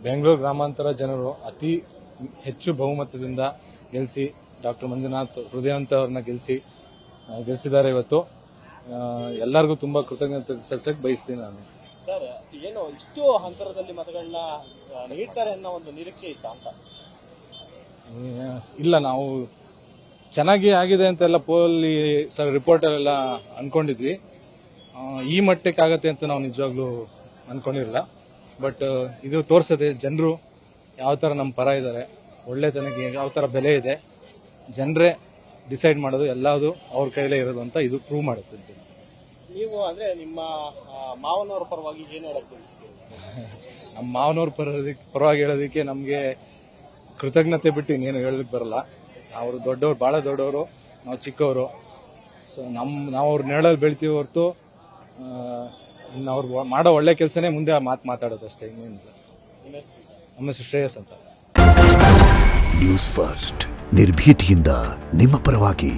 ಬೆಂಗಳೂರು ಗ್ರಾಮಾಂತರ ಜನರು ಅತಿ ಹೆಚ್ಚು ಬಹುಮತದಿಂದ ಗೆಲ್ಲಿಸಿ ಡಾಕ್ಟರ್ ಮಂಜುನಾಥ್ ಹೃದಯವಂತ ಅವ್ರನ್ನ ಗೆಲ್ಲಿಸಿದ್ದಾರೆ. ಇವತ್ತು ಎಲ್ಲರಿಗೂ ತುಂಬಾ ಕೃತಜ್ಞತೆ ಸಲ್ಲಿಸಕ್ಕೆ ಬಯಸ್ತೀನಿ ನಾನು. ಸರ್, ಏನು ಇಷ್ಟು ಅಂತರದಲ್ಲಿ ಮತಗಳನ್ನ ನೀಡ್ತಾರೆ ಅನ್ನೋ ಒಂದು ನಿರೀಕ್ಷೆ ಇತ್ತ ಅಂತ? ಇಲ್ಲ, ನಾವು ಚೆನ್ನಾಗಿ ಆಗಿದೆ ಅಂತೆಲ್ಲ ಪೋಲಿ ರಿಪೋರ್ಟ್ ಎಲ್ಲ ಅನ್ಕೊಂಡಿದ್ವಿ. ಈ ಮಟ್ಟಕ್ಕೆ ಆಗತ್ತೆ ಅಂತ ನಾವು ನಿಜವಾಗ್ಲೂ ಅನ್ಕೊಂಡಿರಲಿಲ್ಲ. ಬಟ್ ಇದು ತೋರಿಸದೆ ಜನರು ಯಾವ ತರ ನಮ್ಮ ಪರ ಇದ್ದಾರೆ, ಒಳ್ಳೆತನಕ್ಕೆ ಯಾವ ತರ ಬೆಲೆ ಇದೆ, ಜನರೇ ಡಿಸೈಡ್ ಮಾಡೋದು, ಎಲ್ಲದು ಅವ್ರ ಕೈಲೇ ಇರೋದು ಅಂತ ಇದು ಪ್ರೂವ್ ಮಾಡುತ್ತೆ. ನೀವು ಅಂದ್ರೆ ನಿಮ್ಮ ಮಾವನವರ ಪರವಾಗಿ ಏನು ಹೇಳಕ್ಕೆ ನಮ್ಮ ಮಾವನವ್ರ ಪರವಾಗಿ ಹೇಳೋದಕ್ಕೆ ನಮಗೆ ಕೃತಜ್ಞತೆ ಬಿಟ್ಟು ಇನ್ನೇನು ಹೇಳಲಿಕ್ಕೆ ಬರಲ್ಲ. ಅವರು ದೊಡ್ಡವರು, ಬಹಳ ದೊಡ್ಡವರು, ನಾವು ಚಿಕ್ಕವರು. ಸೊ ನಾವು ಅವ್ರ ನೆರಳಲ್ಲಿ ಬೆಳಿತೀವಿ ಹೊರತು ಇನ್ನು ಅವ್ರು ಮಾಡೋ ಒಳ್ಳೆ ಕೆಲಸನೇ ಮುಂದೆ ಮಾತಾಡೋದು ಅಷ್ಟೇ, ಇನ್ನೇನಿಲ್ಲ. ನಮ್ಮ ಹೆಸರು ಶ್ರೇಯಸ್ ಅಂತ. ನ್ಯೂಸ್ ಫಸ್ಟ್ ನಿರ್ಭೀತಿಯಿಂದ ನಿಮ್ಮ ಪರವಾಗಿ.